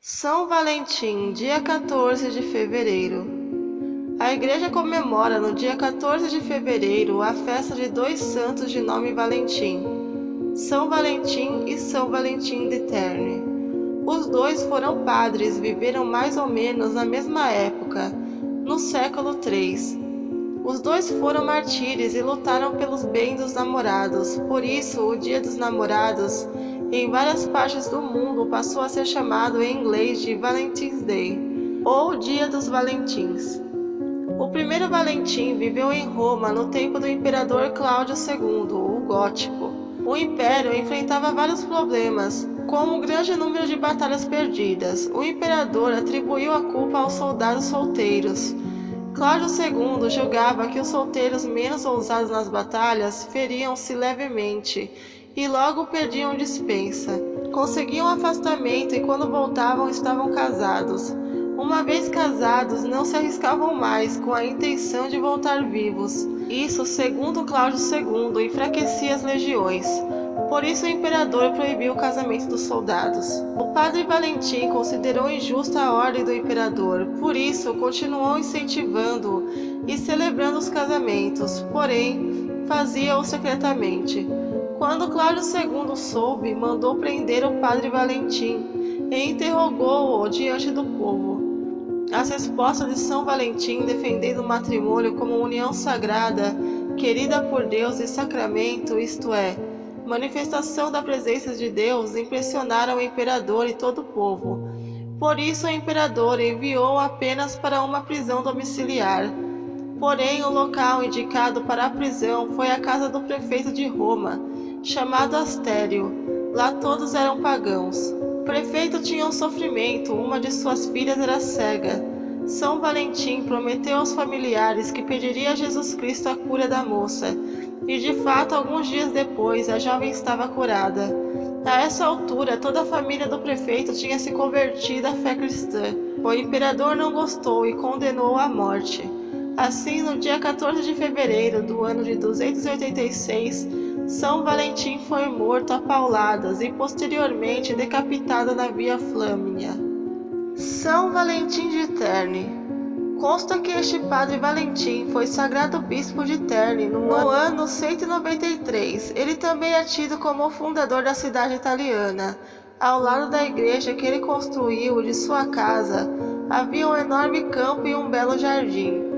São Valentim, dia 14 de fevereiro. A Igreja comemora no dia 14 de fevereiro a festa de dois santos de nome Valentim, São Valentim e São Valentim de Terni. Os dois foram padres e viveram mais ou menos na mesma época, no século III. Os dois foram mártires e lutaram pelos bens dos namorados, por isso o Dia dos Namorados em várias partes do mundo passou a ser chamado em inglês de Valentine's Day, ou Dia dos Valentins. O primeiro Valentim viveu em Roma no tempo do imperador Cláudio II, o Gótico. O império enfrentava vários problemas, como um grande número de batalhas perdidas. O imperador atribuiu a culpa aos soldados solteiros. Cláudio II julgava que os solteiros menos ousados nas batalhas feriam-se levemente e logo perdiam dispensa. Conseguiam afastamento e quando voltavam estavam casados. Uma vez casados, não se arriscavam mais com a intenção de voltar vivos. Isso, segundo Cláudio II, enfraquecia as legiões. Por isso o imperador proibiu o casamento dos soldados. O padre Valentim considerou injusta a ordem do imperador, por isso continuou incentivando e celebrando os casamentos, porém fazia-o secretamente. Quando Cláudio II soube, mandou prender o padre Valentim e interrogou-o diante do povo. As respostas de São Valentim defendendo o matrimônio como união sagrada, querida por Deus e sacramento, isto é, manifestação da presença de Deus, impressionaram o imperador e todo o povo. Por isso o imperador enviou apenas para uma prisão domiciliar. Porém, o local indicado para a prisão foi a casa do prefeito de Roma, chamado Astério. Lá todos eram pagãos. O prefeito tinha um sofrimento, uma de suas filhas era cega. São Valentim prometeu aos familiares que pediria a Jesus Cristo a cura da moça, e de fato, alguns dias depois, a jovem estava curada. A essa altura, toda a família do prefeito tinha se convertido à fé cristã. O imperador não gostou e condenou-o à morte. Assim, no dia 14 de fevereiro do ano de 286, São Valentim foi morto a pauladas e posteriormente decapitado na Via Flâmina. São Valentim de Terni. Consta que este padre Valentim foi sagrado bispo de Terni no ano 193. Ele também é tido como o fundador da cidade italiana. Ao lado da igreja que ele construiu de sua casa, havia um enorme campo e um belo jardim.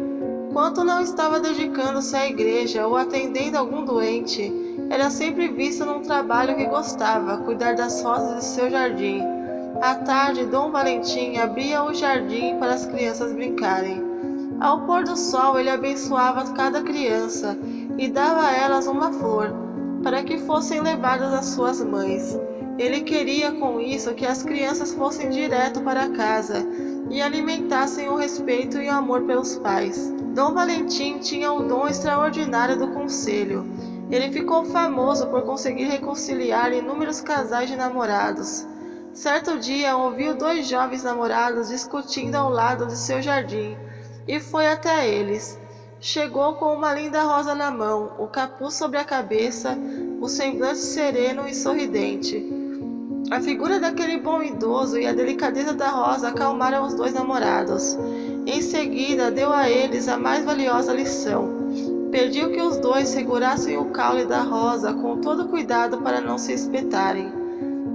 Quando não estava dedicando-se à igreja ou atendendo algum doente, era sempre visto num trabalho que gostava, cuidar das rosas de seu jardim. À tarde, Dom Valentim abria o jardim para as crianças brincarem. Ao pôr do sol, ele abençoava cada criança e dava a elas uma flor, para que fossem levadas às suas mães. Ele queria com isso que as crianças fossem direto para casa e alimentassem o respeito e o amor pelos pais. Dom Valentim tinha o dom extraordinário do conselho. Ele ficou famoso por conseguir reconciliar inúmeros casais de namorados. Certo dia, ouviu dois jovens namorados discutindo ao lado de seu jardim e foi até eles. Chegou com uma linda rosa na mão, o capuz sobre a cabeça, o semblante sereno e sorridente. A figura daquele bom idoso e a delicadeza da rosa acalmaram os dois namorados. Em seguida, deu a eles a mais valiosa lição. Pediu que os dois segurassem o caule da rosa com todo cuidado para não se espetarem.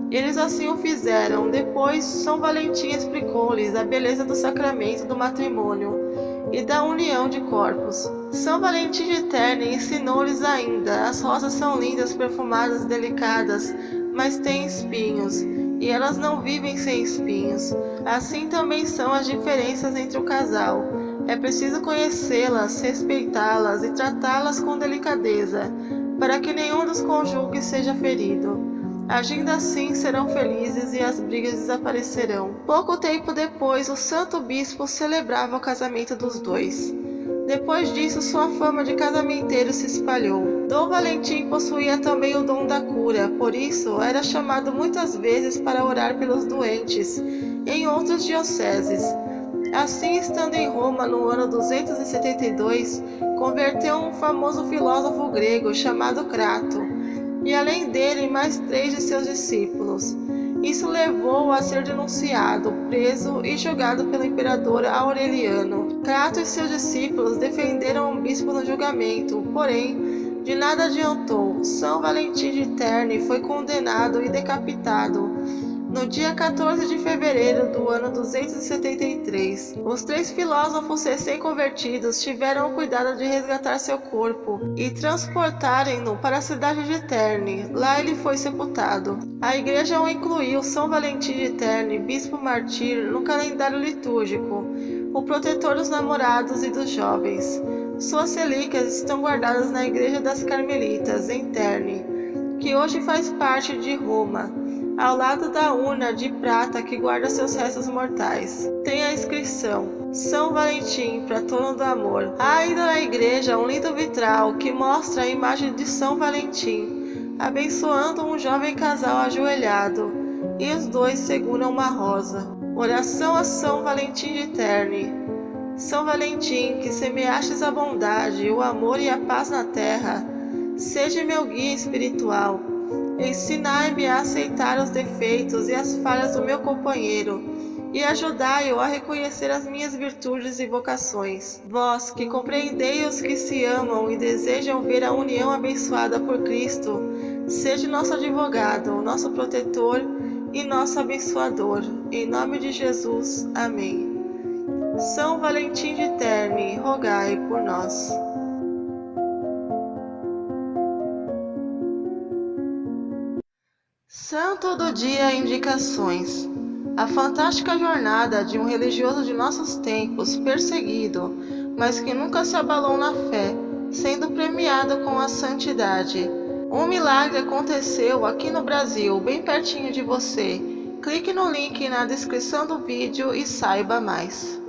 Eles assim o fizeram. Depois, São Valentim explicou-lhes a beleza do sacramento do matrimônio e da união de corpos. São Valentim de Terni ensinou-lhes ainda: as rosas são lindas, perfumadas e delicadas, mas têm espinhos, e elas não vivem sem espinhos. Assim também são as diferenças entre o casal. É preciso conhecê-las, respeitá-las e tratá-las com delicadeza, para que nenhum dos cônjuges seja ferido. Agindo assim, serão felizes e as brigas desaparecerão. Pouco tempo depois, o santo bispo celebrava o casamento dos dois. Depois disso, sua fama de casamenteiro se espalhou. Dom Valentim possuía também o dom da cura, por isso era chamado muitas vezes para orar pelos doentes em outras dioceses. Assim, estando em Roma no ano 272, converteu um famoso filósofo grego chamado Crato, e além dele mais 3 de seus discípulos. Isso levou-o a ser denunciado, preso e julgado pelo imperador Aureliano. Crato e seus discípulos defenderam o bispo no julgamento, porém, de nada adiantou. São Valentim de Terni foi condenado e decapitado no dia 14 de fevereiro do ano 273. Os 3 filósofos recém-convertidos tiveram o cuidado de resgatar seu corpo e transportarem-no para a cidade de Terni. Lá ele foi sepultado. A igreja o incluiu São Valentim de Terni, bispo mártir, no calendário litúrgico, o protetor dos namorados e dos jovens. Suas relíquias estão guardadas na igreja das Carmelitas, em Terni, que hoje faz parte de Roma, ao lado da urna de prata que guarda seus restos mortais. Tem a inscrição: São Valentim, patrono do amor. Há ainda na igreja um lindo vitral que mostra a imagem de São Valentim, abençoando um jovem casal ajoelhado, e os dois seguram uma rosa. Oração a São Valentim de Terni. São Valentim, que semeastes a bondade, o amor e a paz na terra, seja meu guia espiritual. Ensinai-me a aceitar os defeitos e as falhas do meu companheiro, e ajudai-o a reconhecer as minhas virtudes e vocações. Vós, que compreendeis os que se amam e desejam ver a união abençoada por Cristo, seja nosso advogado, nosso protetor e nosso abençoador. Em nome de Jesus. Amém. São Valentim de Terni, rogai por nós. Santo do Dia Indicações. A fantástica jornada de um religioso de nossos tempos, perseguido, mas que nunca se abalou na fé, sendo premiado com a santidade. Um milagre aconteceu aqui no Brasil, bem pertinho de você. Clique no link na descrição do vídeo e saiba mais.